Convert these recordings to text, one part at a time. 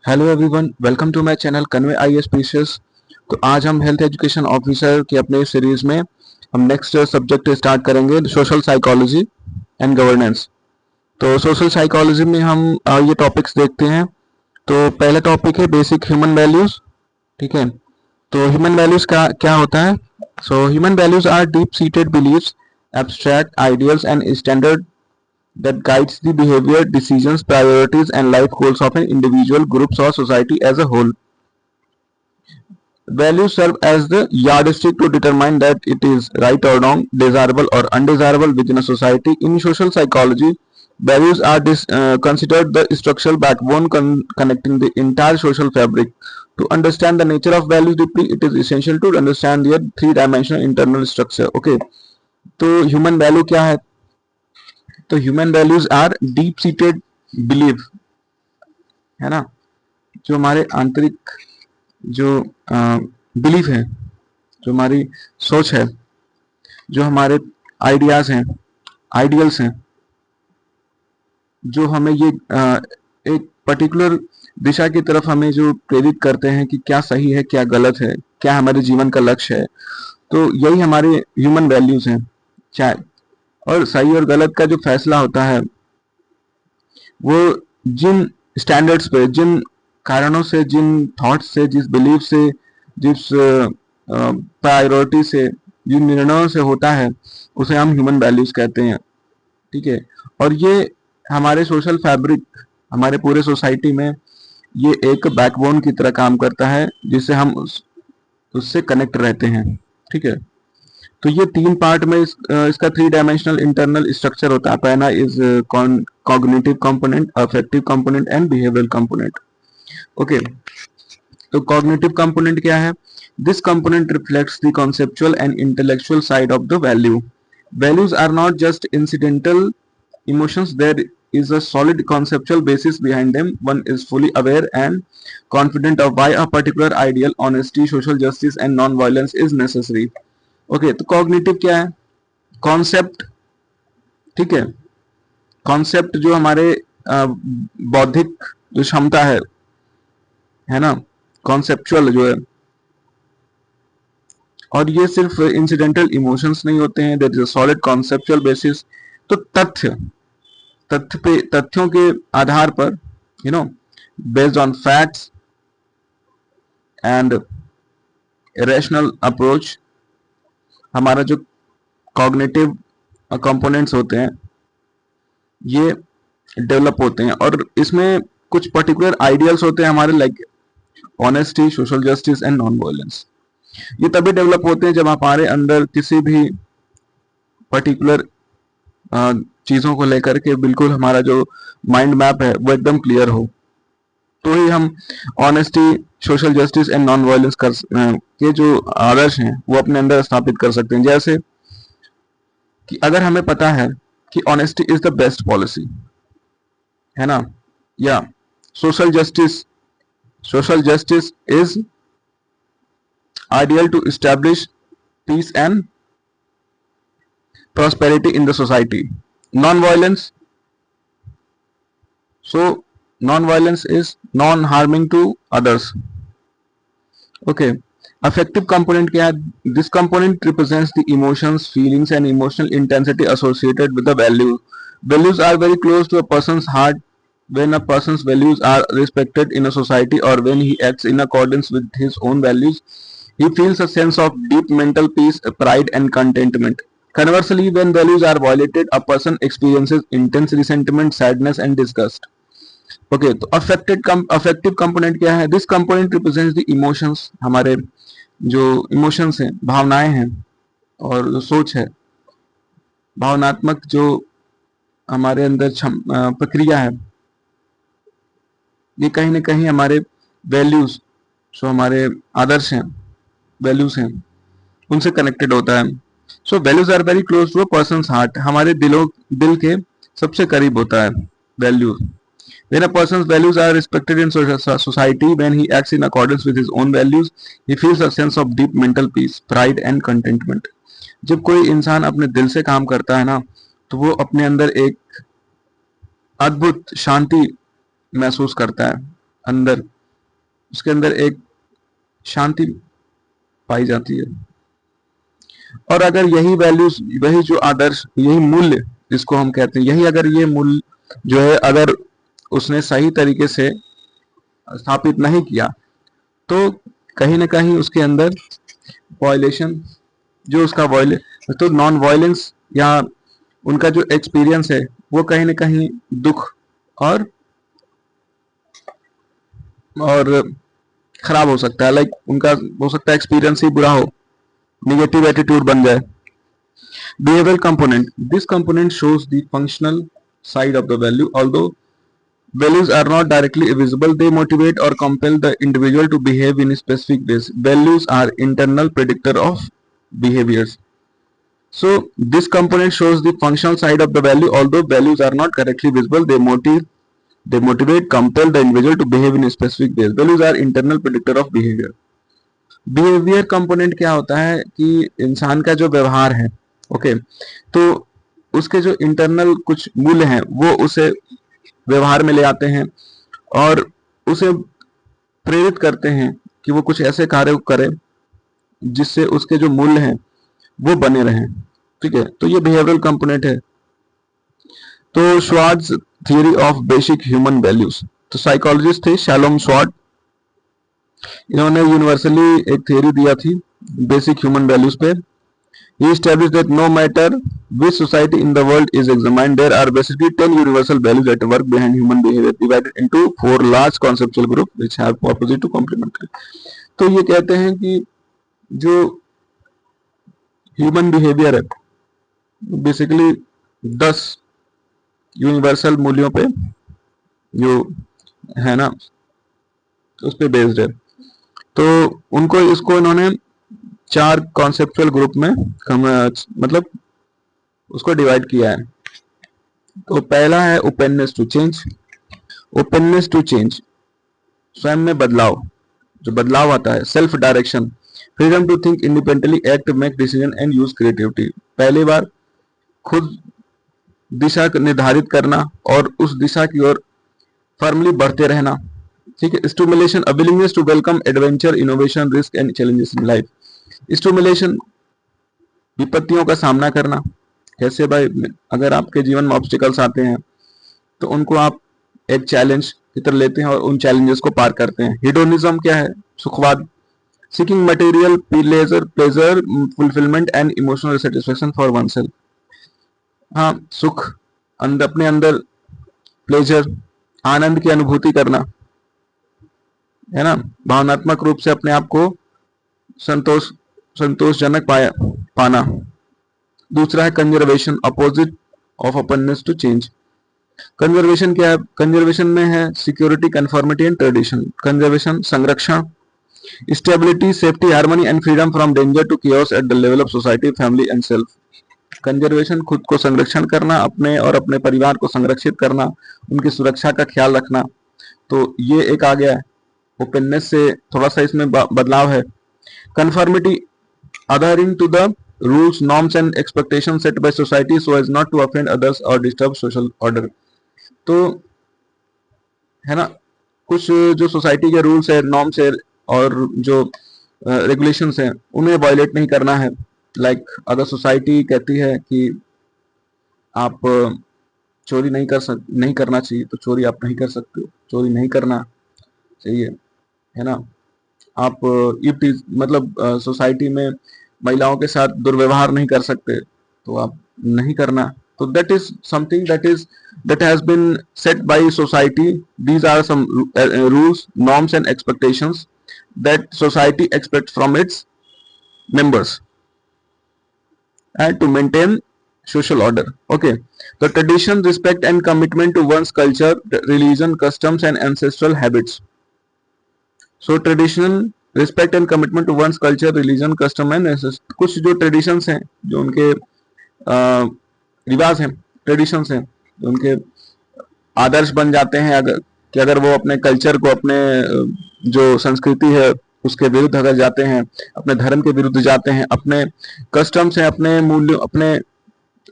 Hello everyone, welcome to my channel convey IAS PCS. तो आज हम हेल्थ एजुकेशन ऑफिसर के अपने सीरीज में हम नेक्स्ट सब्जेक्ट स्टार्ट करेंगे, सोशल साइकोलॉजी एंड गवर्नेंस। तो सोशल साइकोलॉजी में हम ये टॉपिक्स देखते हैं। तो पहला टॉपिक है बेसिक ह्यूमन वैल्यूज। ठीक है, तो ह्यूमन वैल्यूज का क्या होता है? So human values are deep seated beliefs, abstract ideals and standard that guides the behavior, decisions, priorities, and life goals of an individual, groups, or society as a whole. Values serve as the yardstick to determine that it is right or wrong, desirable or undesirable within a society. In social psychology, values are considered the structural backbone connecting the entire social fabric. To understand the nature of values deeply, it is essential to understand their three-dimensional internal structure. Okay, तो human value क्या है? तो human values are deep seated belief, है ना, जो हमारे आंतरिक जो बिलीफ है, जो हमारी सोच है, जो हमारे आइडियाज हैं, आइडियल्स हैं, जो हमें ये एक पर्टिकुलर दिशा की तरफ हमें जो प्रेरित करते हैं कि क्या सही है, क्या गलत है, क्या हमारे जीवन का लक्ष्य है। तो यही हमारे ह्यूमन वैल्यूज हैं। चाहे और सही और गलत का जो फैसला होता है वो जिन स्टैंडर्ड्स पे, जिन कारणों से, जिन थॉट्स से, जिस बिलीफ से, जिस प्रायोरिटी से, जिन निर्णयों से होता है, उसे हम ह्यूमन वैल्यूज कहते हैं। ठीक है, और ये हमारे सोशल फैब्रिक, हमारे पूरे सोसाइटी में ये एक बैकबोन की तरह काम करता है, जिससे हम उससे कनेक्ट रहते हैं। ठीक है, तो ये तीन पार्ट में इसका थ्री डायमेंशनल इंटरनल स्ट्रक्चर होता है। पहला is cognitive component, affective component and behavioural component. Okay, तो कॉग्निटिव कंपोनेंट क्या है? This component reflects the conceptual and intellectual side of the value. Values are not just incidental emotions, there is a solid conceptual basis behind them. One is fully aware and confident of why a particular ideal, honesty, social justice and non-violence is necessary. Okay, तो cognitive क्या है? Concept. ठीक है, concept जो हमारे बौद्धिक जो क्षमता है ना, कॉन्सेप्चुअल जो है। और ये सिर्फ इंसिडेंटल इमोशंस नहीं होते हैं, there is a solid conceptual basis. तो तथ्यों के आधार पर, you know, based on facts and rational approach, हमारा जो कॉग्निटिव कंपोनेंट्स होते हैं ये डेवलप होते हैं। और इसमें कुछ पर्टिकुलर आइडियल्स होते हैं हमारे, like honesty, social justice and non violence. ये तभी डेवलप होते हैं जब हमारे अंदर किसी भी पर्टिकुलर चीजों को लेकर के बिल्कुल हमारा जो माइंड मैप है वो एकदम क्लियर हो, तो ही हम honesty, social justice and non violence के जो आदर्श हैं वो अपने अंदर स्थापित कर सकते हैं। जैसे कि अगर हमें पता है कि honesty is the best policy, है ना, या social justice is ideal to establish peace and prosperity in the society. Non-violence, so non-violence is non-harming to others. Okay, affective component क्या है? This component represents the emotions, feelings and emotional intensity associated with the value. Values are very close to a person's heart. When a person's values are respected in a society, or when he acts in accordance with his own values, he feels a sense of deep mental peace, pride and contentment. Conversely, when values are violated, a person experiences intense resentment, sadness and disgust. Okay, तो affective component क्या है? This component represents the emotions, हमारे जो emotions हैं, भावनाएं हैं और जो सोच है, भावनात्मक जो हमारे अंदर प्रक्रिया है, ये कहीं ना कहीं हमारे वैल्यूज, जो हमारे आदर्श हैं, वैल्यूज हैं, उनसे कनेक्टेड होता है। So values are very close to a person's heart, हमारे दिल के सबसे करीब होता है values. When a person's values are respected in society, when he acts in accordance with his own values, he feels a sense of deep mental peace, pride and contentment. जब कोई इंसान अपने दिल से काम करता है ना, तो वो अपने अंदर एक अद्भुत शांति महसूस करता है, अंदर, उसके अंदर एक शांति पाई जाती है। और अगर यही वैल्यूज, वही जो आदर्श, यही मूल्य जिसको हम कहते हैं, यही अगर ये मूल्य जो है अगर उसने सही तरीके से स्थापित नहीं किया तो कहीं ना कहीं उसके अंदर वायलेशन, जो उसका तो नॉन वायलेंस या उनका जो एक्सपीरियंस है वो कहीं ना कहीं दुख और खराब हो सकता है। लाइक उनका हो सकता है एक्सपीरियंस ही बुरा हो, नेगेटिव एटीट्यूड बन जाए। Behavioral component. This component shows the functional side of the value. Although values are not directly visible, they motivate or compel the individual to behave in specific ways. Values are internal predictor of behaviors. So this component shows the functional side of the value. Although values are not directly visible, they motivate, compel the individual to behave in specific ways. Values are internal predictor of behavior. Behaviour component क्या होता है कि इंसान का जो व्यवहार है, okay, तो उसके जो इंटरनल कुछ मूल्य हैं वो उसे व्यवहार में ले आते हैं और उसे प्रेरित करते हैं कि वो कुछ ऐसे कार्य करे जिससे उसके जो मूल्य हैं वो बने रहें। ठीक है, तो ये बिहेवियरल कंपोनेंट है। तो Schwartz theory of basic human values, तो साइकोलॉजिस्ट थे शैलोम श्वार्ट्ज, इन्होंने यूनिवर्सली एक थ्योरी दिया थी बेसिक ह्यूमन वैल्यूज पे। He established that no matter which society in the world is examined, there are basically 10 universal values at work behind human behavior, divided into 4 large conceptual groups which have opposite to complementary. तो ये कहते हैं कि जो human behaviour है basically 10 universal मूल्यों पे जो है ना उस पे बेस्ड है। तो उनको इसको इन्होंने 4 कॉन्सेप्चुअल ग्रुप में मतलब उसको डिवाइड किया है। तो पहला है openness to change. Openness to change, स्वयं में बदलाव, जो बदलाव आता है, self direction, freedom to think independently, act, make decision and use creativity. पहली बार खुद दिशा निर्धारित करना और उस दिशा की ओर फर्मली बढ़ते रहना। ठीक है, stimulation, a willingness to welcome adventure, innovation, risk and challenges in life. Stimulation, विपत्तियों का सामना करना। कैसे भाई, अगर आपके जीवन में ऑब्स्टिकल्स आते हैं तो उनको आप एक चैलेंज की तरह लेते हैं और उन चैलेंजेस को पार करते हैं। हिडोनिज्म क्या है? सुखवाद, seeking material pleasure, fulfilment and emotional satisfaction for oneself. हाँ, सुख, अपने अंदर प्लेजर, आनंद की अनुभूति करना, है ना, भावनात्मक रूप से अपने आप को संतोषजनक पाना। दूसरा है conservation, opposite of openness to change. Conservation क्या है? कंजर्वेशन में है security, conformity and tradition. Conservation संरक्षण, stability, safety, harmony and freedom from danger to chaos at the level of society, family and self. Conservation, खुद को संरक्षण करना, अपने और अपने परिवार को संरक्षित करना, उनकी सुरक्षा का ख्याल रखना। तो ये एक आ गया है। ओपननेस से थोड़ा सा इसमें बदलाव है। Conformity, adhering to the rules, norms and expectations set by society so as not to offend others or disturb social order। तो है ना, कुछ जो सोसाइटी के रूल्स है, नॉर्म्स है और जो रेगुलेशंस हैं उन्हें वायलेट नहीं करना है। लाइक अगर सोसाइटी कहती है कि आप चोरी नहीं करना चाहिए तो चोरी आप नहीं कर सकते हो, चोरी नहीं करना चाहिए, है ना। आप मतलब सोसाइटी में महिलाओं के साथ दुर्व्यवहार नहीं कर सकते तो आप नहीं करना। तो that is something that has been set by society. These are some rules, norms and expectations that society expects from its members and to maintain social order. Okay, the tradition, respect and commitment to one's culture, religion, customs and ancestral habits. So traditional, respect and commitment to one's culture, religion, custom and कुछ जो traditions हैं, जो उनके रिवाज हैं, traditions हैं, उनके आदर्श बन जाते हैं अगर वो अपने कल्चर को, अपने जो संस्कृति है उसके विरुद्ध अगर जाते हैं, अपने धर्म के विरुद्ध जाते हैं, अपने कस्टम्स हैं, अपने मूल्यों, अपने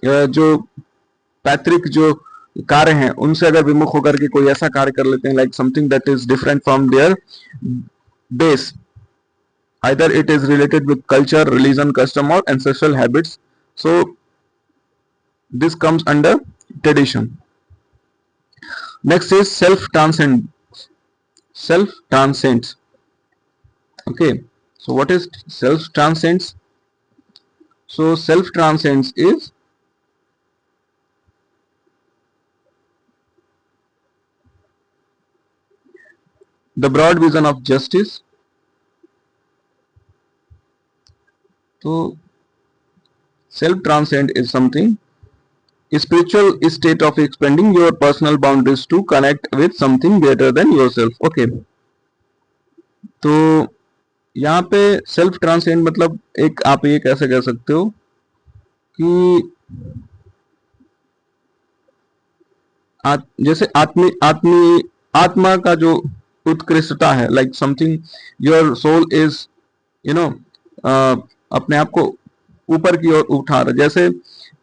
जो पैतृक जो कार्य हैं उनसे अगर विमुख होकर के कोई ऐसा कार्य कर लेते हैं like something that is different from there base, either it is related with culture, religion, custom or ancestral habits, so this comes under tradition. Next is self transcends. Okay, so what is self transcends? So self transcends is the broad vision of justice. So self transcend is something spiritual state of expanding your personal boundaries to connect with something greater than yourself. Okay, तो यहाँ पे self transcend मतलब एक आप ये कैसे कह सकते हो कि जैसे आत्मा का जो उत्कृष्टता है, like something your soul is you know अपने आप को ऊपर की ओर उठा रहा, जैसे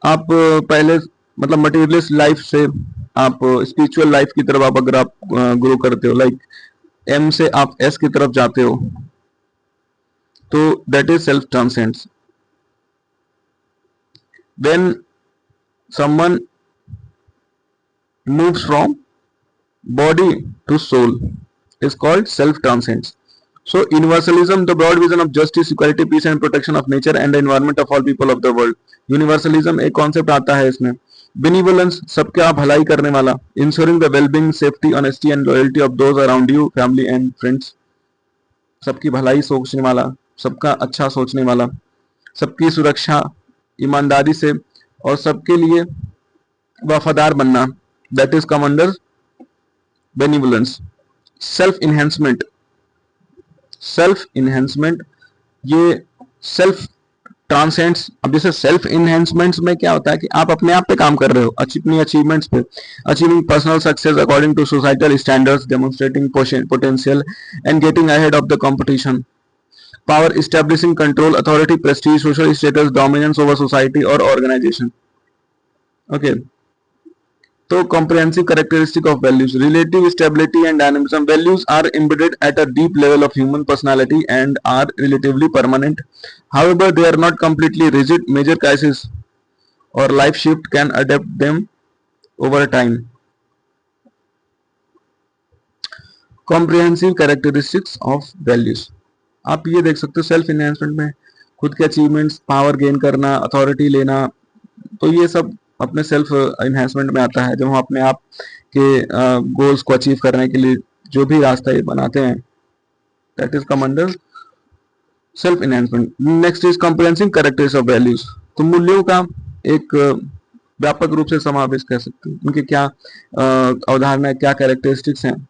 आप पहले मतलब मटेरियलिस्ट लाइफ से आप स्पिरिचुअल लाइफ की तरफ आप अगर आप ग्रो करते हो, लाइक एम से आप एस की तरफ जाते हो, तो that is self transcends. Then someone moves from body to soul is called self transcends. So universalism, the broad vision of justice, equality, peace and protection of nature and the environment of all people of the world. Universalism एक concept आता है इसमें. Benevolence, सबका भलाई करने वाला. Ensuring the well-being, safety, honesty and loyalty of those around you, family and friends. सबकी भलाई सोचने वाला, सबका अच्छा सोचने वाला, सबकी सुरक्षा ईमानदारी से और सबके लिए वफादार बनना, that is come under benevolence. self enhancement ये self transcends. अब जैसे self enhancements में क्या होता है कि आप अपने आप पे काम कर रहे हो, अपनी achievements पे, achieving personal success according to societal standards, demonstrating potential and getting ahead of the competition. Power, establishing control, authority, prestige, social status, dominance over society or organization. Okay, तो comprehensive characteristic of values, relative stability and dynamism. Values are embedded at a deep level of human personality and are relatively permanent. However, they are not completely rigid. Major crises or life shift can adapt them over time. Comprehensive characteristics of values. आप ये देख सकते हो self enhancement में खुद के achievements, power gain करना, authority लेना, तो ये सब अपने सेल्फ इनहेंसमेंट में आता है, जब हम अपने आप के गोल्स को अचीव करने के लिए जो भी रास्ता ये बनाते हैं, that is come under self enhancement. Next is comprehensive characteristics of values. तो मूल्यों का एक व्यापक रूप से समावेश कर सकते हैं, उनके क्या अवधारणा, क्या कैरेक्टरिस्टिक्स हैं.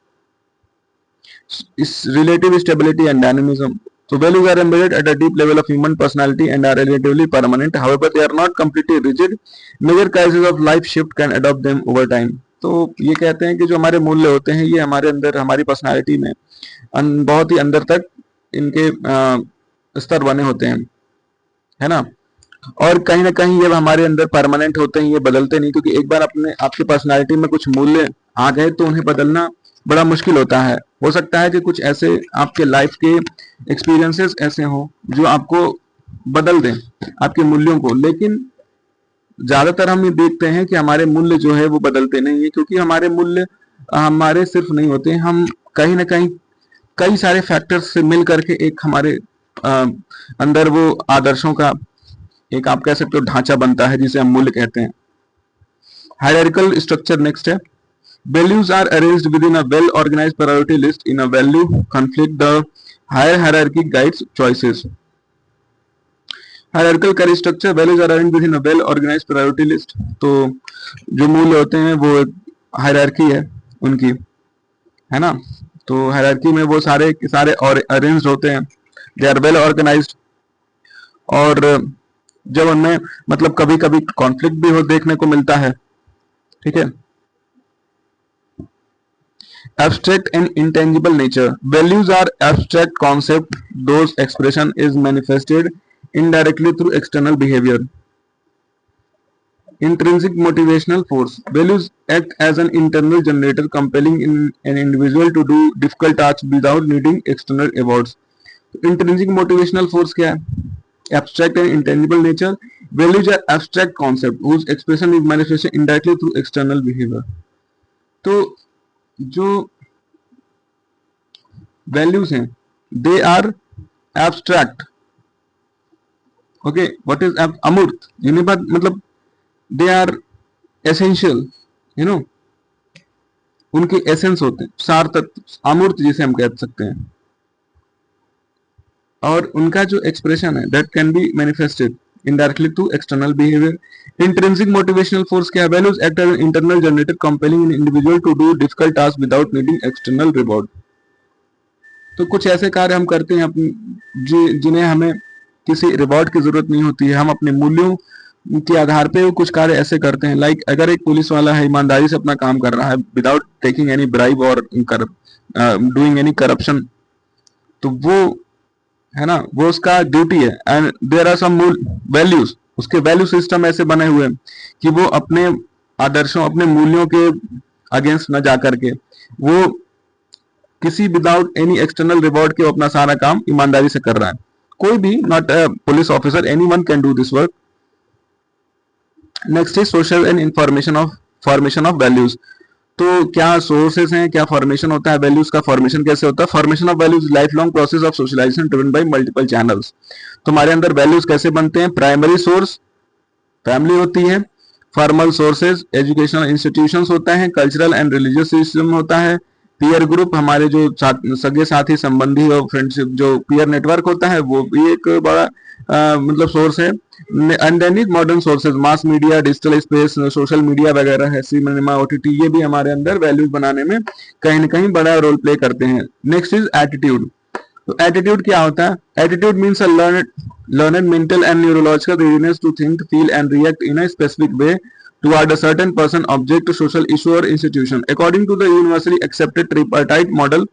इस relative stability and dynamism. So values are embedded at a deep level of human personality and are relatively permanent. However, they are not completely rigid. Major crises of life shift can adopt them over time. तो ये कहते हैं कि जो हमारे मूल्य होते हैं ये हमारे अंदर, हमारी पर्सनालिटी में बहुत ही अंदर तक इनके स्तर बने होते हैं, है ना. और कहीं ना कहीं ये हमारे अंदर परमानेंट होते हैं, ये बदलते नहीं, क्योंकि एक बार अपने आपकी पर्सनालिटी में कुछ मूल्य आ गए तो उन्हें बदलना बड़ा मुश्किल होता है. हो सकता है कि कुछ ऐसे आपके लाइफ के एक्सपीरियंसेस ऐसे हो जो आपको बदल दें आपके मूल्यों को, लेकिन ज्यादातर हम ये देखते हैं कि हमारे मूल्य जो है वो बदलते नहीं है, क्योंकि हमारे मूल्य हमारे सिर्फ नहीं होते, हम कहीं ना कहीं कई सारे फैक्टर्स से मिल करके एक हमारे अंदर वो आदर्शों का एक आप कह सकते हो ढांचा बनता है, जिसे हम मूल्य कहते हैं. हायरार्किकल स्ट्रक्चर नेक्स्ट है. Values are arranged within a well-organized priority list. In a value conflict, the higher hierarchy guides choices. Hierarchical career structure. Values are arranged within a well-organized priority list. तो जो मूल्य होते हैं वो hierarchy है उनकी, है ना. तो हायरार्की में वो सारे और अरेंज्ड होते हैं, दे आर वेल ऑर्गेनाइज्ड. और जब उनमें मतलब कभी कभी कॉन्फ्लिक्ट भी हो देखने को मिलता है, ठीक है. Abstract and intangible nature. Values are abstract concept those expression is manifested indirectly through external behavior. Intrinsic motivational force. Values act as an internal generator, compelling an individual to do difficult tasks without needing external rewards. Intrinsic motivational force क्या है? Abstract and intangible nature. Values are abstract concept whose expression is manifested indirectly through external behavior. तो जो values हैं, they are abstract. Okay, what is अमूर्त? जिन्हें बात मतलब they are essential, you know, उनके एसेंस होते हैं, सार तत्व, अमूर्त जिसे हम कह सकते हैं, और उनका जो एक्सप्रेशन है that can be manifested indirectly to external behavior. Intrinsic motivational force क्या है? Values act as an internal generator compelling an individual to do difficult tasks without needing external reward. तो कुछ ऐसे कार्य हम करते हैं जिन्हें हमें किसी रिवॉर्ड की जरूरत नहीं होती है, हम अपने मूल्यों के आधार पे कुछ कार्य ऐसे करते हैं। लाइक अगर एक पुलिस वाला है, ईमानदारी से अपना काम कर रहा है विदाउट टेकिंग एनी ब्राइब और डूइंग एनी करप्शन, तो वो है ना, वो उसका ड्यूटी है। And there are some values, उसके वैल्यू सिस्टम ऐसे बने हुए हैं कि वो अपने आदर्शों, अपने मूल्यों के अगेंस्ट न जा करके वो किसी विदाउट एनी एक्सटर्नल रिवॉर्ड के अपना सारा काम ईमानदारी से कर रहा है। कोई भी, not a police officer, anyone can do this work. Next is social and information of formation of values. तो क्या सोर्सेस हैं, क्या फॉर्मेशन होता है, वैल्यूज का फॉर्मेशन कैसे होता है? Formation of values life long process of socialisation driven by multiple channels. तो हमारे अंदर वैल्यूज कैसे बनते हैं? प्राइमरी सोर्स फैमिली होती है, फॉर्मल सोर्सेज एजुकेशनल इंस्टीट्यूशंस होता है, कल्चरल एंड रिलीजियस सिस्टम होता है, पीयर ग्रुप हमारे जो सगे साथी संबंधी और फ्रेंडशिप जो पीयर नेटवर्क होता है वो भी एक बड़ा मतलब सोर्स है। And then is modern sources, mass media, digital space, social media वगैरह है, सिनेमा, ओटीटी, ये भी हमारे अंदर वैल्यूज बनाने में कहीं ना कहीं बड़ा रोल प्ले करते हैं। Next is attitude. तो एटीट्यूड क्या होता है? Attitude means a learned mental and neurological readiness to think, feel and react in a specific way toward a certain person, object, social issue or institution. According to the universally accepted tripartite model,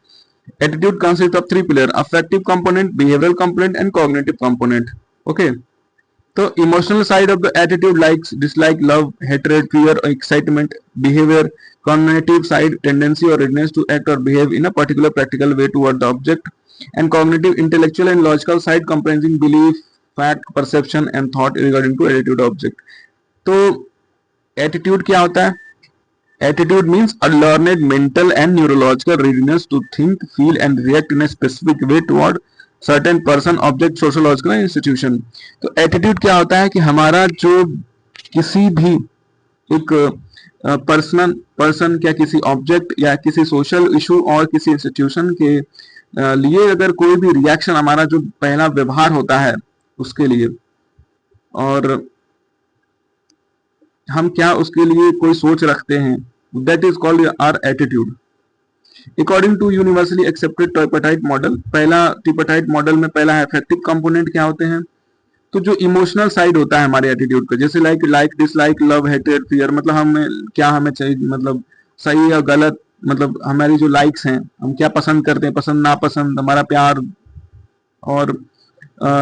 attitude consists of three pillars: affective component, behavioral component and cognitive component. Okay, so emotional side of the attitude, likes, dislike, love, hatred, fear, excitement, behavior. Cognitive side, tendency or readiness to act or behave in a particular practical way toward the object. And cognitive, intellectual and logical side, comprising belief, fact, perception and thought regarding to attitude object. तो attitude क्या होता है? Attitude means a learned mental and neurological readiness to think, feel and react in a specific way toward certain person, object, sociological institution. तो attitude क्या होता है कि हमारा जो किसी भी एक पर्सन या किसी ऑब्जेक्ट या किसी सोशल इशू और किसी इंस्टीट्यूशन के लिए अगर कोई भी रिएक्शन, हमारा जो पहला व्यवहार होता है उसके लिए, और हम क्या उसके लिए कोई सोच रखते हैं, that is called our attitude. According to universally accepted tripartite model, पहला ट्रिपार्टाइट मॉडल में पहला है अफेक्टिव कंपोनेंट क्या होते हैं? तो जो इमोशनल साइड होता है हमारे एटीट्यूड का, जैसे like dislike, love, hated, fear, मतलब हमें क्या हमें चाहिए, मतलब सही या गलत, मतलब हमारी जो लाइक्स हैं, हम क्या पसंद करते हैं, पसंद नापसंद, हमारा प्यार, और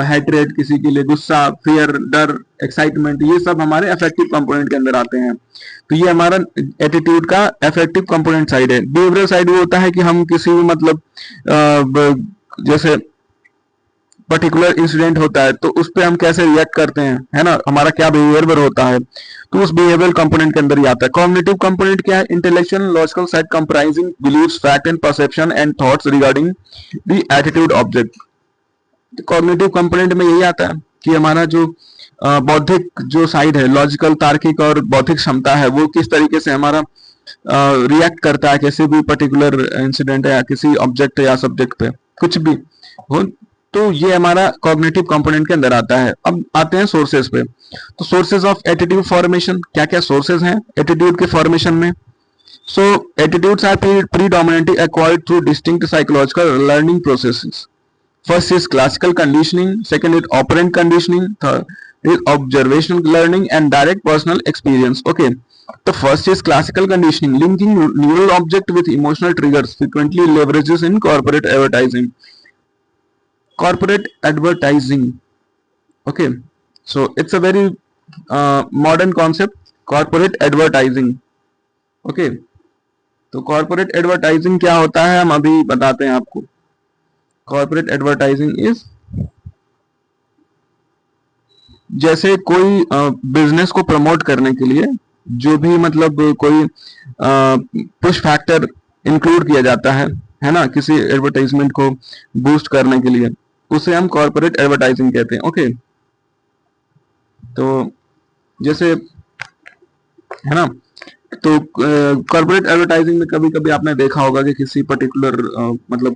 हेट्रेड, किसी के लिए गुस्सा, फियर, डर, एक्साइटमेंट, ये सब हमारे अफेक्टिव कंपोनेंट के अंदर आते हैं। तो ये हमारा एटीट्यूड का अफेक्टिव कंपोनेंट साइड है। बिहेवियरल साइड वो होता है कि हम किसी भी मतलब जैसे पर्टिकुलर इंसिडेंट होता है तो उस पर हम कैसे रिएक्ट करते हैं, है ना, हमारा क्या बिहेवियर होता है, तो उस बिहेवियरल कंपोनेंट के अंदर ही आता है। कॉग्निटिव कंपोनेंट क्या है? Intellectual logical side comprising beliefs, fact and perception and thoughts regarding the attitude object. Cognitive component में यही आता है कि हमारा जो बौद्धिक जो साइड है, लॉजिकल, तार्किक और बौद्धिक क्षमता है, वो किस तरीके से हमारा रिएक्ट करता है किसी भी पर्टिकुलर इंसिडेंट या किसी ऑब्जेक्ट या सब्जेक्ट पे, कुछ भी हो, तो ये हमारा कॉग्निटिव कंपोनेंट के अंदर आता है। अब आते हैं सोर्सेज पे। तो सोर्सेज ऑफ एटीट्यूड फॉर्मेशन, क्या क्या सोर्सेज हैं एटीट्यूड के फॉर्मेशन में? So attitudes are predominantly acquired through distinct psychological learning processes. First is classical conditioning, second is operant conditioning, third is observational learning and direct personal experience. Okay, तो first is classical conditioning, linking neural object with emotional triggers, frequently leverages in corporate advertising. Corporate advertising, okay, so it's a very modern concept, corporate advertising. Okay, तो corporate advertising क्या होता है हम अभी बताते हैं आपको। कॉर्पोरेट एडवर्टाइजिंग इज, जैसे कोई बिजनेस को प्रमोट करने के लिए जो भी मतलब कोई पुश फैक्टर इंक्लूड किया जाता है ना, किसी एडवर्टाइजमेंट को बूस्ट करने के लिए, उसे हम कॉर्पोरेट एडवर्टाइजिंग कहते हैं। ओके, तो जैसे है ना, तो कॉर्पोरेट एडवर्टाइजिंग में कभी कभी आपने देखा होगा कि किसी पर्टिकुलर मतलब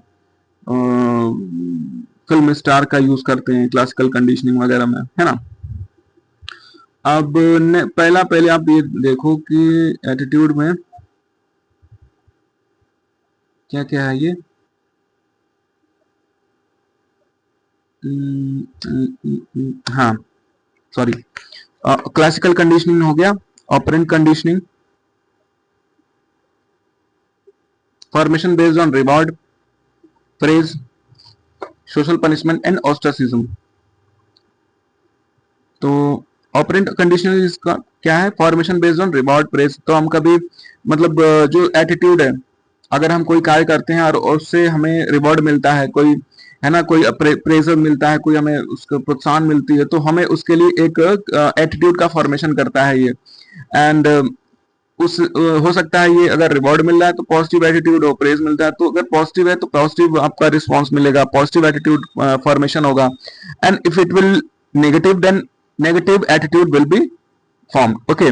फिल्म स्टार का यूज करते हैं क्लासिकल कंडीशनिंग वगैरह में, है ना। अब पहले आप ये देखो कि एटीट्यूड में क्या क्या है ये। हाँ, सॉरी, क्लासिकल कंडीशनिंग हो गया, operant conditioning, formation based on reward, praise, social punishment and ostracism. तो ऑपरेंट कंडीशनल इसका क्या है, formation based on reward praise. तो हम कभी मतलब जो एटीट्यूड है, अगर हम कोई कार्य करते हैं और उससे हमें रिवॉर्ड मिलता है, कोई है ना, कोई प्रेजर मिलता है, कोई हमें उसको प्रोत्साहन मिलती है, तो हमें उसके लिए एक एटीट्यूड का फॉर्मेशन करता है ये। एंड उस हो सकता है ये, अगर रिवॉर्ड मिल रहा है तो पॉजिटिव एटीट्यूड हो, प्रेज मिलता है तो अगर पॉजिटिव है तो पॉजिटिव आपका रिस्पॉन्स मिलेगा, पॉजिटिव एटीट्यूड फॉर्मेशन होगा। And if it will negative, then negative attitude will be formed. Okay,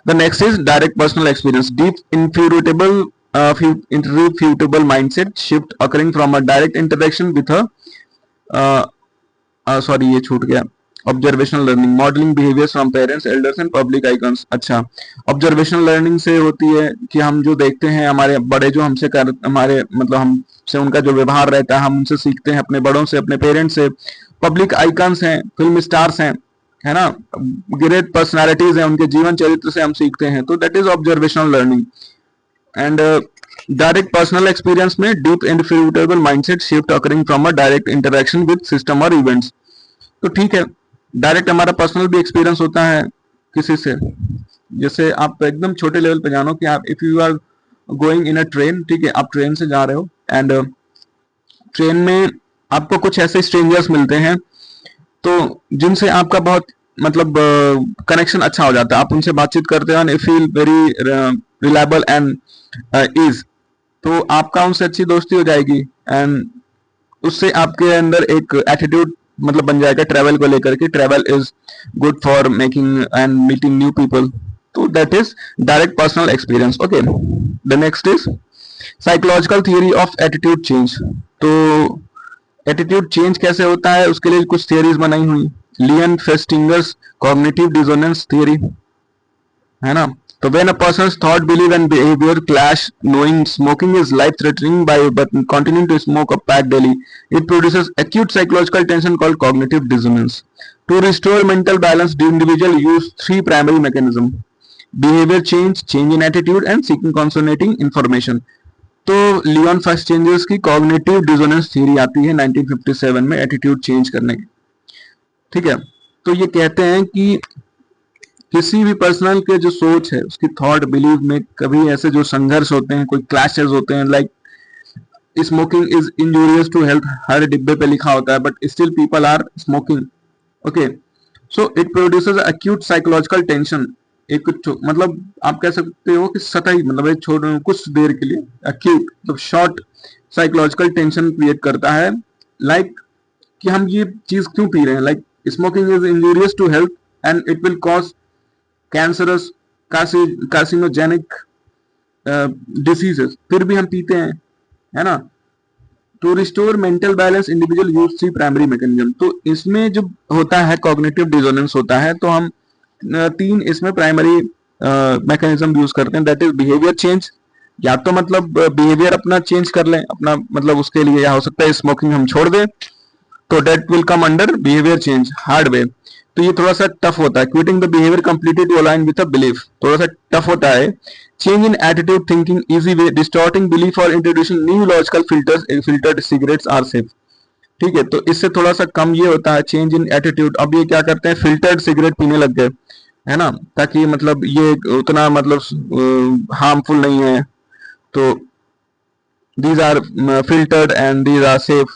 the next is direct personal experience, deep irrefutable mindset shift occurring from a direct interaction with a sorry ये छूट गया, observational learning, modelling behaviours from parents, elders and public icons. अच्छा, observational learning से होती है कि हम जो देखते हैं, हमारे बड़े जो हमसे हमारे मतलब हमसे उनका जो व्यवहार रहता है, हम उनसे सीखते हैं, अपने बड़ों से, अपने पेरेंट्स से। पब्लिक आइकन्स हैं, फिल्म स्टार्स हैं, है ना, ग्रेट पर्सनालिटीज हैं, उनके जीवन चरित्र से हम सीखते हैं, तो that is observational learning. And direct personal experience में deep and irrefutable mindset shift occurring from a direct interaction with system और इवेंट्स। तो ठीक है, डायरेक्ट हमारा पर्सनल भी एक्सपीरियंस होता है किसी से। जैसे आप एकदम छोटे लेवल पे जानो कि आप if you are going in a train, ठीक है, आप ट्रेन से जा रहे हो एंड ट्रेन में आपको कुछ ऐसे स्ट्रेंजर्स मिलते हैं तो जिनसे आपका बहुत मतलब कनेक्शन अच्छा हो जाता है, आप उनसे बातचीत करते हैं, feel very reliable and is, तो आपका उनसे अच्छी दोस्ती हो जाएगी एंड उससे आपके अंदर एक एटीट्यूड मतलब बन जाएगा ट्रैवल को लेकर के, travel is good for making and meeting new people. तो that is direct personal experience. Okay, the next is psychological theory of attitude change. तो एटीट्यूड चेंज कैसे होता है उसके लिए कुछ थियरीज बनाई हुई, Leon Festinger's cognitive dissonance theory, है ना। तो when a person's thought, belief and behavior clash, knowing smoking is life threatening but continuing to smoke a pack daily, it produces acute psychological tension called cognitive dissonance. To restore mental balance, the individual use three primary mechanisms: behavior change, change in attitude and seeking consolidating information. तो Leone फेस्टिंगर्स की cognitive dissonance theory आती है 1957 में attitude change करने की। ठीक है, तो ये कहते हैं कि किसी भी पर्सनल के जो सोच है, उसकी थॉट बिलीव में कभी ऐसे जो संघर्ष होते हैं, कोई क्लैशेस होते हैं, like smoking is injurious to health, हर डिब्बे पे लिखा होता है, but still people are smoking. Okay, so it produces acute psychological tension. एक मतलब आप कह सकते हो कि सतही मतलब एक कुछ देर के लिए अक्यूट मतलब शॉर्ट साइकोलॉजिकल टेंशन क्रिएट करता है, लाइक कि हम ये चीज क्यों पी रहे हैं, like smoking is injurious to health and it will cause cancerous carcinogenic diseases, फिर भी हम पीते हैं, है ना। To restore mental balance individual use three primary mechanism. तो इसमें जो होता है कॉग्निटिव डिसोनेंस होता है, तो हम तीन इसमें प्राइमरी मैकेनिज्म यूज करते हैं, दैट इज बिहेवियर चेंज, या तो मतलब बिहेवियर अपना चेंज कर लें अपना, मतलब उसके लिए या हो सकता है स्मोकिंग हम छोड़ दें, तो that will come under behaviour change. Hard way, तो ये थोड़ा सा टफ होता है, quitting the behaviour completely to align with a belief, थोड़ा सा टफ होता है। Change in attitude thinking easy way, distorting belief और introducing new logical filters, filtered cigarettes are safe. ठीक है, तो इससे थोड़ा सा कम ये होता है चेंज इन एटीट्यूड। अब ये क्या करते हैं, फिल्टर्ड सिगरेट पीने लग गए, है ना, ताकि मतलब ये उतना मतलब हार्मफुल नहीं है। तो these are filtered and these are safe.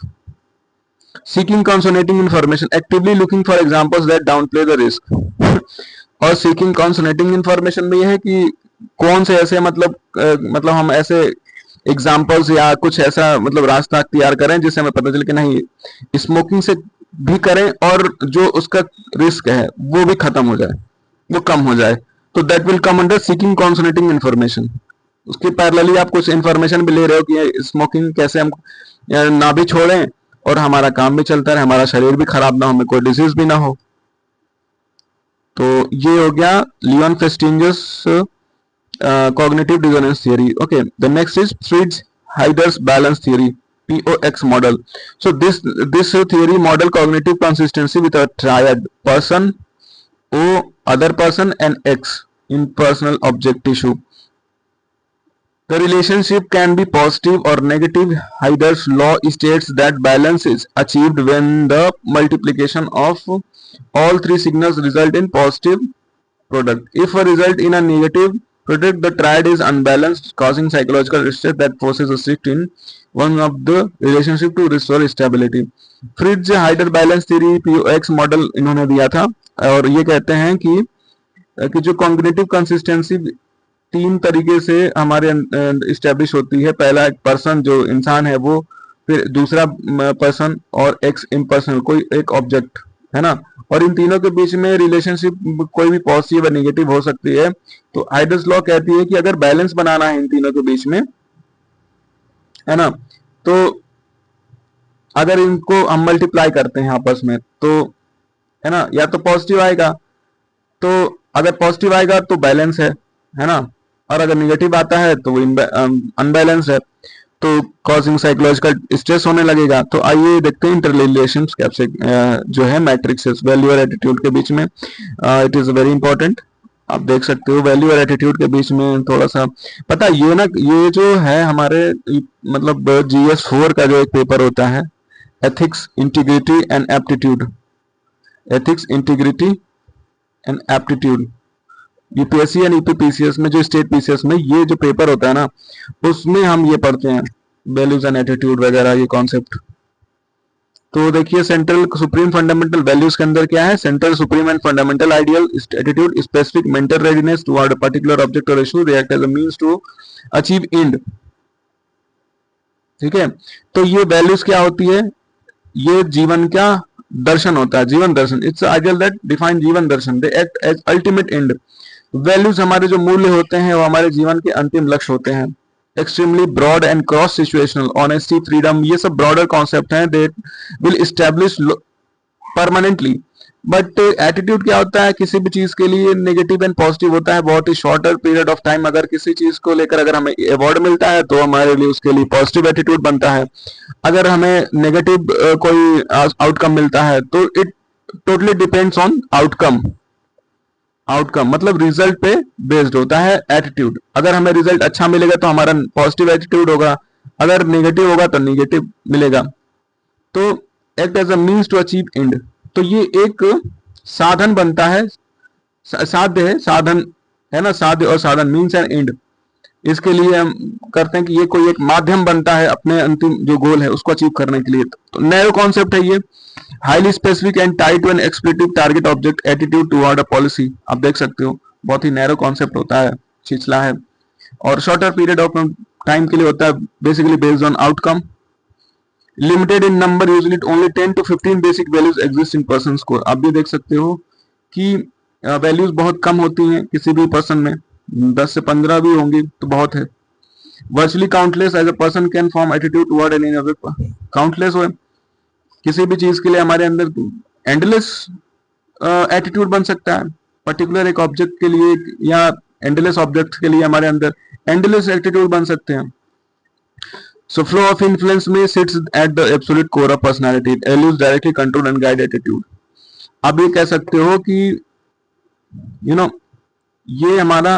Seeking consonanting information, actively looking for examples that downplay the risk. और सीकिंग कॉन्सोनेटिंग इंफॉर्मेशन में यह है कि कौन से ऐसे मतलब हम ऐसे एग्जाम्पल्स या कुछ ऐसा मतलब रास्ता अख्तियार करें जिससे हमें पता चले कि नहीं, स्मोकिंग से भी करें और जो उसका रिस्क है वो भी खत्म हो जाए, वो कम हो जाए। तो that will come under seeking consonating information. उसके पैरेलली आप कुछ इंफॉर्मेशन भी ले रहे हो कि स्मोकिंग कैसे हम ना भी छोड़ें और हमारा काम भी चलता रहे, हमारा शरीर भी खराब ना हो, हमें कोई डिजीज भी ना हो। तो ये हो गया Leone फेस्टिंजस cognitive dissonance theory. Okay, the next is Fritz Heider's balance theory, POX model. So this theory model cognitive consistency with a triad: person, O other person, and X impersonal object tissue. The relationship can be positive or negative. Heider's law states that balance is achieved when the multiplication of all three signals result in positive product. If a result in a negative product, the triad is unbalanced, causing psychological distress that forces a shift in one of the relationship to restore stability. Fritz हाइडर balance theory POX model इन्होंने दिया था और ये कहते हैं कि जो cognitive consistency तीन तरीके से हमारे इस्टेब्लिश होती है। पहला एक पर्सन जो इंसान है वो, फिर दूसरा पर्सन और एक्स इम्पर्सनल कोई एक ऑब्जेक्ट, है ना। और इन तीनों के बीच में रिलेशनशिप कोई भी पॉजिटिव या नेगेटिव हो सकती है। तो हाइडर्स लॉ कहती है कि अगर बैलेंस बनाना है इन तीनों के बीच में, है ना, तो अगर इनको हम मल्टीप्लाई करते हैं आपस में तो, है ना, या तो पॉजिटिव आएगा, तो अगर पॉजिटिव आएगा तो बैलेंस है ना, और अगर निगेटिव आता है तो वो अनबैलेंस है, तो कॉजिंग साइकोलॉजिकल स्ट्रेस होने लगेगा। तो आइए देखते हैं इंटररिलेशन कैसे जो है मैट्रिक्स वैल्यू और एटीट्यूड के बीच में। It is very important. आप देख सकते हो वैल्यू और एटीट्यूड के बीच में थोड़ा सा पता, ये ना, ये जो है हमारे मतलब GS4 का जो एक पेपर होता है, ethics integrity and aptitude, ethics integrity and aptitude, UPSC and UPPCS में, जो स्टेट पीसीएस में ये जो पेपर होता है ना, उसमें हम ये पढ़ते हैं वैल्यूज एंड एटीट्यूड वगैरह ये कॉन्सेप्ट। तो देखिए सेंट्रल सुप्रीम फंडामेंटल वैल्यूज के अंदर क्या है, central supreme and fundamental ideal attitude, specific mental readiness toward a particular object और issue, react as a means to achieve end. ठीक है, तो ये वैल्यूज क्या होती है, ये जीवन का दर्शन होता है, जीवन दर्शन। इट्स आइडियल दैट डिफाइन जीवन दर्शन, they act as ultimate end. Values हमारे जो मूल्य होते हैं वो हमारे जीवन के अंतिम लक्ष्य होते हैं। Extremely broad and cross situational, honesty, freedom, ये सब ब्रॉडर कॉन्सेप्ट हैं, they will establish permanently. But attitude क्या होता है, किसी भी चीज के लिए नेगेटिव एंड पॉजिटिव होता है बहुत ही शॉर्टर पीरियड ऑफ टाइम। अगर किसी चीज को लेकर अगर हमें अवार्ड मिलता है तो हमारे लिए उसके लिए पॉजिटिव एटीट्यूड बनता है। अगर हमें नेगेटिव कोई आउटकम मिलता है तो it totally depends on outcome. Outcome मतलब रिजल्ट पे बेस्ड होता है एटीट्यूड। अगर हमें रिजल्ट अच्छा मिलेगा तो हमारा पॉजिटिव एटीट्यूड होगा, अगर नेगेटिव होगा तो नेगेटिव मिलेगा। तो act as a means to achieve end, तो ये एक साधन बनता है, साध्य है, साधन है ना, साध्य और साधन मींस एंड एंड। इसके लिए हम करते हैं कि ये कोई एक माध्यम बनता है अपने अंतिम जो गोल है उसको अचीव करने के लिए। तो नैरो कॉन्सेप्ट है ये, highly specific and tied to an explicit target object, attitude toward a policy. आप देख सकते हो बहुत ही नैरो कॉन्सेप्ट होता है, छिछला है, और शॉर्टर पीरियड ऑफ टाइम के लिए होता है, basically based on outcome. Limited in number, usually only 10 to 15 basic values exist in person को। आप भी देख सकते हो कि वैल्यूज बहुत कम होती हैं किसी भी पर्सन में, 10 से 15 भी होंगी तो बहुत है। Virtually countless as a person can form attitude toward any other, countless हो किसी भी चीज के लिए हमारे अंदर एंडलेस एटीट्यूड बन सकता है, पर्टिकुलर एक ऑब्जेक्ट के लिए या एंडलेस ऑब्जेक्ट के लिए हमारे अंदर एंडलेस एटीट्यूड बन सकते हैं। So flow of influence में sits at the absolute core of personality. It allows directly control and guide attitude. आप ये कह सकते हो कि you know ये हमारा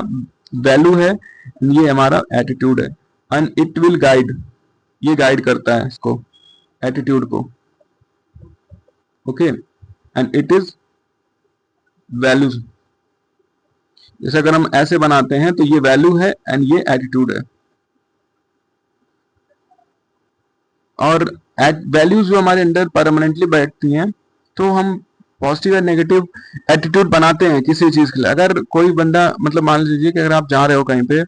वैल्यू है, ये हमारा एटीट्यूड है, एंड इट विल गाइड, ये गाइड करता है इसको, एटीट्यूड को। Okay, and it is values. जैसे अगर हम ऐसे बनाते हैं तो ये वैल्यू है एंड ये एटीट्यूड है। और वैल्यूज जो हमारे अंदर परमानेंटली बैठती हैं, तो हम पॉजिटिव या नेगेटिव एटीट्यूड बनाते हैं किसी चीज के लिए। अगर कोई बंदा, मतलब मान लीजिए कि अगर आप जा रहे हो कहीं पे,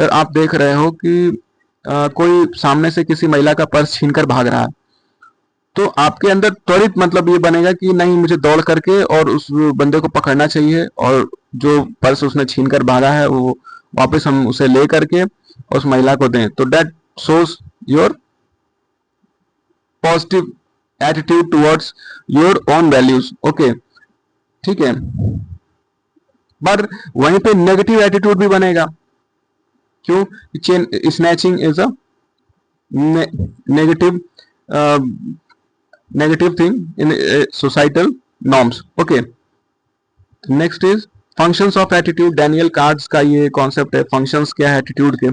आप देख रहे हो कि कोई सामने से किसी महिला का पर्स छीनकर भाग रहा है, तो आपके अंदर त्वरित मतलब ये बनेगा कि नहीं, मुझे दौड़ करके और उस बंदे को पकड़ना चाहिए, और जो पर्स उसने छीन कर भागा है वो वापस हम उसे ले करके उस महिला को दें। तो that shows your positive attitude towards your own values. Okay, ठीक है। पर वहीं पे नेगेटिव एटीट्यूड भी बनेगा। क्यों? Chain snatching is a negative negative thing in societal norms. Okay, next is functions of attitude. Daniel cards का ये कॉन्सेप्ट है, फंक्शंस क्या है एटीट्यूड के।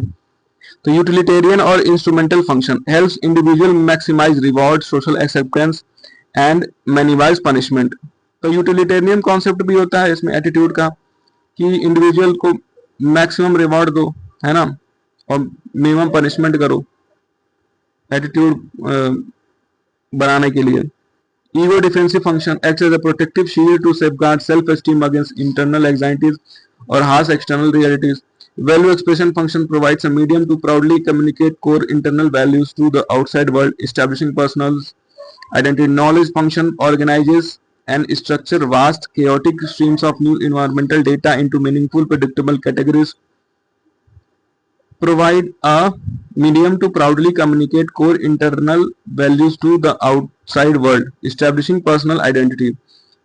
तो यूटिलिटेरियन और instrumental function helps individual maximise reward, social acceptance and minimise punishment. तो utilitarian concept भी होता है इसमें एटीट्यूड का, कि इंडिविजुअल को मैक्सिमम रिवॉर्ड दो, है ना, और मिनिमम पनिशमेंट करो एटीट्यूड बनाने के लिए। Ego defensive function acts as a protective shield to safeguard self esteem against internal anxieties और harsh external realities. Value expression function provides a medium to proudly communicate core internal values to the outside world, establishing personal identity. Knowledge function organizes and structure vast, chaotic streams of new environmental data into meaningful, predictable categories. Provide a medium to proudly communicate core internal values to the outside world, establishing personal identity.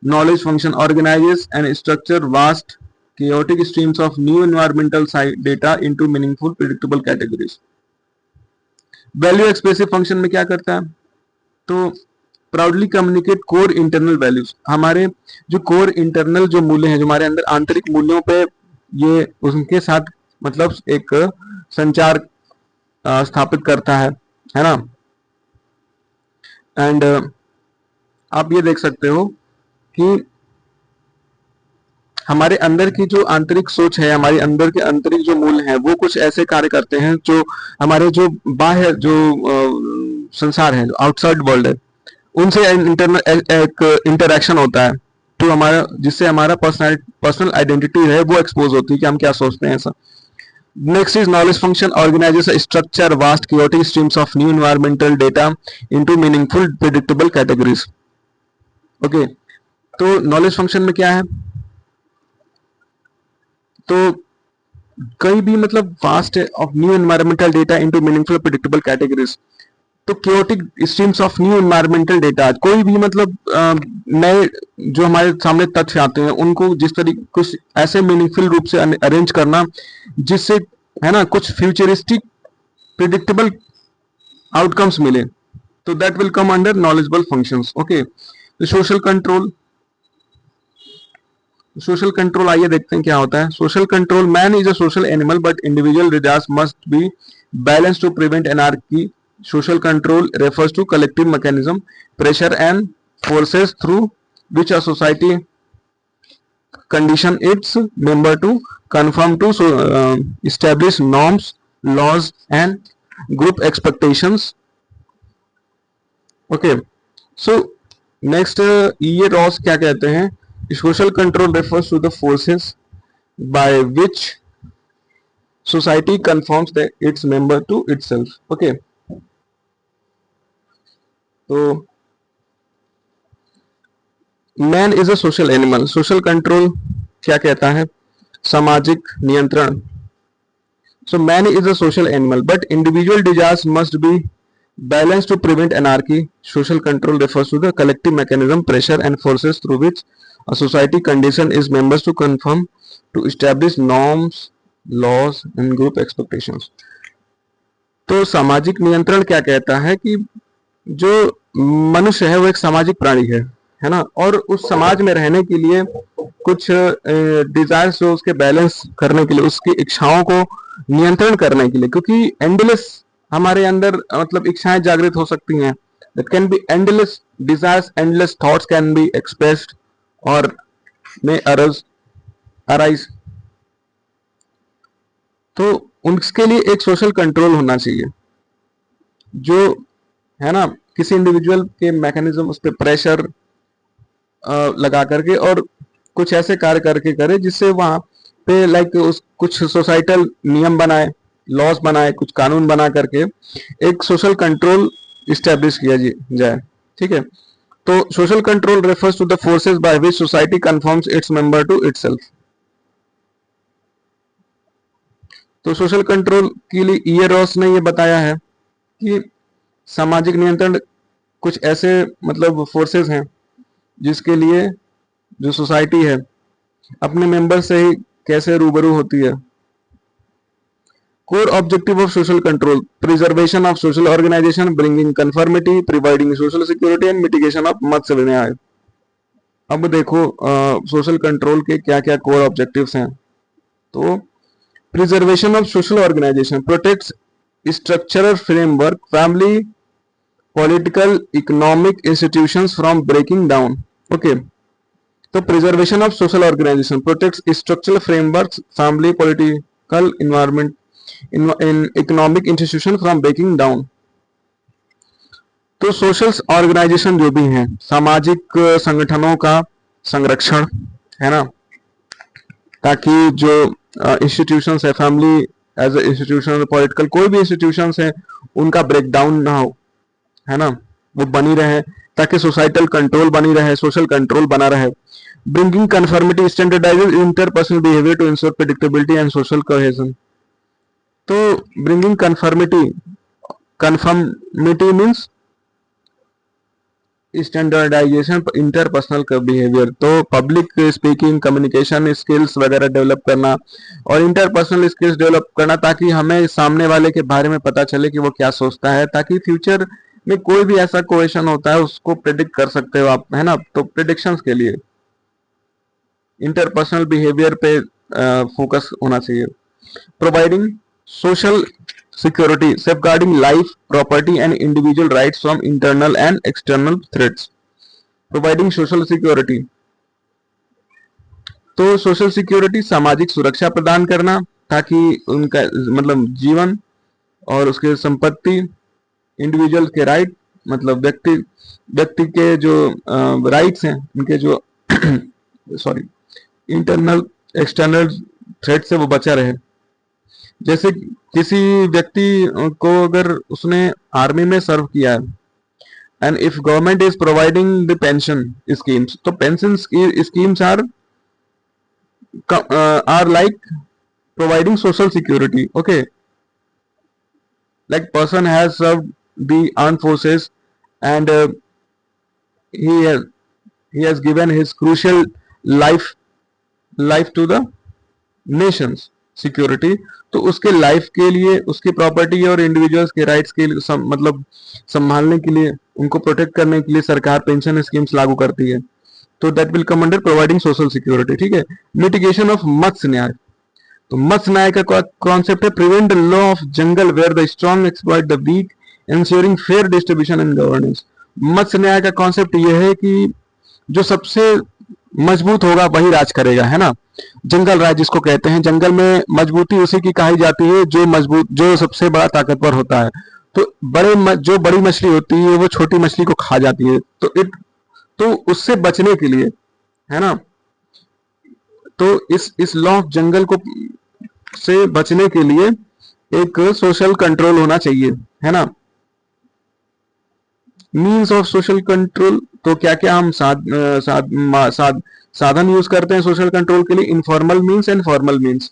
Knowledge function organizes and structure vast, chaotic streams of new environmental data into meaningful, predictable categories. Value expressive function में क्या करता है? तो proudly communicate core internal values. हमारे जो core internal जो मूल्य हैं, जो हमारे अंदर आंतरिक मूल्यों पे ये उनके साथ मतलब एक संचार स्थापित करता है ना। एंड आप ये देख सकते हो कि हमारे अंदर की जो आंतरिक सोच है, हमारे अंदर के आंतरिक जो मूल्य हैं, वो कुछ ऐसे कार्य करते हैं जो हमारे जो बाह्य जो संसार है, जो आउटसाइड वर्ल्ड है, उनसे एक इंटरेक्शन होता है, तो हमारा जिससे हमारा पर्सनल आइडेंटिटी है वो एक्सपोज होती है कि हम क्या सोचते हैं ऐसा। Next is knowledge function organizes a structure vast chaotic streams of new environmental data into meaningful predictable categories. Okay, तो knowledge function में क्या है? तो कहीं भी मतलब vast of new environmental data into meaningful predictable categories. तो chaotic streams of new environmental data, कोई भी मतलब नए जो हमारे सामने तथ्य आते हैं उनको जिस तरीके कुछ ऐसे मीनिंगफुल रूप से अरेंज करना जिससे, है ना, कुछ फ्यूचरिस्टिक प्रिडिक्टेबल आउटकम्स मिले, तो that will come under knowledgeable functions. Okay, तो सोशल कंट्रोल। सोशल कंट्रोल आइए देखते हैं क्या होता है। Social control. Man is a social animal but individual desires must be balance to prevent anarchy. Social control refers to collective mechanism, pressure and forces through which a society condition its member to conform to established norms, laws and group expectations. Okay, so next ये laws क्या कहते हैं? Social control refers to the forces by which society conforms its member to itself. Okay, तो man is a social animal. सोशल कंट्रोल क्या कहता है? सामाजिक नियंत्रण। So man is a social animal but individual desires must be balance to prevent anarchy. Social control refers to the collective mechanism, pressure and forces through which a society condition is members to conform to establish norms, laws and group expectations. तो सामाजिक नियंत्रण क्या कहता है कि जो मनुष्य है वो एक सामाजिक प्राणी है ना, और उस समाज में रहने के लिए कुछ डिजायर्स जो उसके बैलेंस करने के लिए, उसकी इच्छाओं को नियंत्रण करने के लिए, क्योंकि एंडलेस हमारे अंदर मतलब इच्छाएं जागृत हो सकती हैं. That can be endless desires, endless thoughts can be expressed और मे अराइज. तो उसके लिए एक सोशल कंट्रोल होना चाहिए, जो है ना, किसी इंडिविजुअल के मैकेनिज्म उस पर प्रेशर लगा करके और कुछ ऐसे कार्य करके करे जिससे वहां पे लाइक उस कुछ सोसाइटल नियम बनाए, लॉज बनाए, कुछ कानून बना करके एक सोशल कंट्रोल इस्टेब्लिश किया जाए। ठीक है, तो social control refers to the forces by which society conforms its member to itself. तो सोशल कंट्रोल के लिए ईयरॉस ने ये बताया है कि सामाजिक नियंत्रण कुछ ऐसे मतलब फोर्सेस हैं जिसके लिए जो सोसाइटी है अपने मेंबर से ही कैसे रूबरू होती है। Core objective of social control: preservation of social organization, bringing conformity, providing social security and mitigation of मत्स्य न्याय। अब देखो सोशल कंट्रोल के क्या क्या कोर ऑब्जेक्टिव्स हैं। तो preservation of social organisation protects structural framework family political economic institutions from breaking down. Okay, तो preservation of social organisation protects structural framework family political environment in economic institution from breaking down. तो social organisation जो भी हैं, सामाजिक संगठनों का संरक्षण है ना, ताकि जो इंस्टीट्यूशंस है, family as a institution, political कोई भी इंस्टीट्यूशंस है, उनका ब्रेकडाउन ना हो, है ना, वो बनी रहे, ताकि सोसाइटल कंट्रोल बनी रहे, सोशल कंट्रोल बना रहे। Bringing conformity standardises interpersonal behaviour to ensure predictability and social cohesion. तो bringing conformity means standardisation interpersonal behaviour, तो पब्लिक स्पीकिंग, कम्युनिकेशन स्किल्स वगैरह डेवलप करना और इंटरपर्सनल स्किल्स डेवलप करना, ताकि हमें सामने वाले के बारे में पता चले कि वो क्या सोचता है, ताकि फ्यूचर में कोई भी ऐसा क्वेश्चन होता है उसको प्रेडिक्ट कर सकते हो आप, है ना। तो प्रेडिक्शंस के लिए इंटरपर्सनल बिहेवियर पे फोकस होना चाहिए। Providing social security, safeguarding life, property and individual rights from internal and external threats. Providing social security, तो सोशल सिक्योरिटी सामाजिक सुरक्षा प्रदान करना, ताकि उनका मतलब जीवन और उसके संपत्ति, इंडिविजुअल के राइट मतलब व्यक्ति के जो राइट्स हैं उनके जो सॉरी इंटरनल एक्सटर्नल थ्रेट से वो बचा रहे। जैसे किसी व्यक्ति को अगर उसने आर्मी में सर्व किया है and if government is providing the pension schemes, तो pension schemes are like providing social security. Okay, like person has served the armed forces and he has given his crucial life to the nations security, तो उसके life के लिए, उसकी property और individuals के rights के लिए मतलब संभालने के लिए, उनको प्रोटेक्ट करने के लिए सरकार पेंशन स्कीम्स लागू करती है। तो that will come under providing social security. ठीक है, मिटिगेशन ऑफ मत्स्य न्याय, तो मत्स्य न्याय का कॉन्सेप्ट है prevent the law of jungle where the strong exploit the weak, ensuring fair distribution and governance. मत्स्य न्याय का कॉन्सेप्ट यह है कि जो सबसे मजबूत होगा वही राज करेगा, है ना। जंगल राज जिसको कहते हैं, जंगल में मजबूती उसी की कही जाती है जो सबसे बड़ा ताकतवर होता है। तो जो बड़ी मछली होती है वो छोटी मछली को खा जाती है, तो उससे बचने के लिए, है ना, तो इस लॉ ऑफ जंगल को से बचने के लिए एक सोशल कंट्रोल होना चाहिए, है ना। मीन्स ऑफ सोशल कंट्रोल, तो क्या क्या हम साधन यूज करते हैं सोशल कंट्रोल के लिए? Informal means and formal means.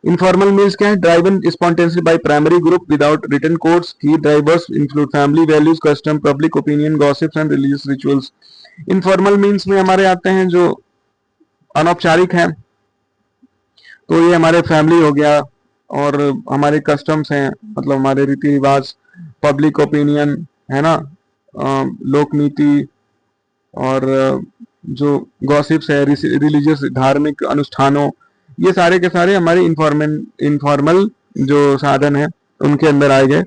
Informal means क्या है? Driven spontaneously by primary group without written codes. Key drivers include family values, custom, public opinion, gossips and religious rituals. Informal means में हमारे आते हैं जो अनौपचारिक हैं, तो ये हमारे फैमिली हो गया और हमारे कस्टम्स हैं, मतलब हमारे रीति रिवाज, पब्लिक ओपिनियन, है ना, लोक नीति, और जो गॉसिप्स है, रिलीजियस धार्मिक अनुष्ठानों, ये सारे के सारे हमारे इनफॉर्मल जो साधन है उनके अंदर आए गए।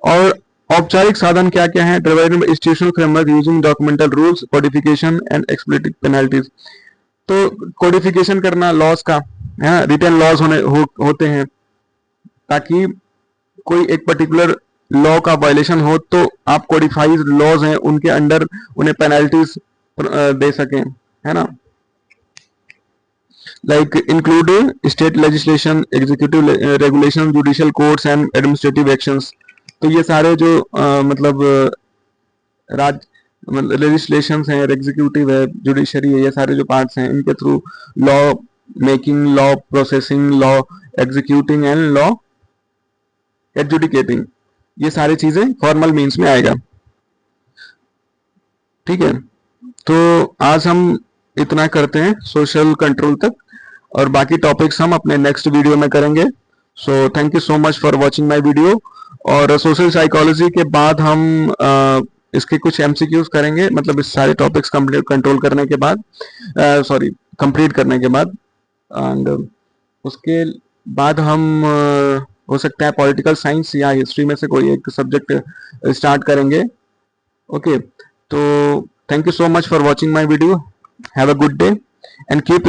और औपचारिक साधन क्या क्या है? Divided by institutional framework using documental rules, codification and explicit penalties. तो कोडिफिकेशन करना लॉज का, है, रिटन लॉज होते हैं, ताकि कोई एक पर्टिकुलर लॉ का वायलेशन हो तो आप कोडिफाइड लॉज हैं उनके अंडर उन्हें पेनल्टीज दे सकें, है ना। Like including state legislation, executive regulation, judicial courts and administrative actions. तो ये सारे जो मतलब राज मतलब लेजिस्लेशन है, एग्जीक्यूटिव है, जुडिशरी है, ये सारे जो पार्ट्स हैं इनके through law making, law processing, law executing and law adjudicating, ये सारी चीजें फॉर्मल मीन्स में आएगा। ठीक है, तो आज हम इतना करते हैं सोशल कंट्रोल तक, और बाकी टॉपिक्स हम अपने नेक्स्ट वीडियो में करेंगे। So thank you so much for watching my video. और सोशल साइकोलॉजी के बाद हम इसके कुछ एमसीक्यूज करेंगे, मतलब इस सारे टॉपिक्स कंट्रोल करने के बाद, सॉरी कंप्लीट करने के बाद, एंड उसके बाद हम हो सकता है पॉलिटिकल साइंस या हिस्ट्री में से कोई एक सब्जेक्ट स्टार्ट करेंगे। ओके, तो thank you so much for watching my video. Have a good day and keep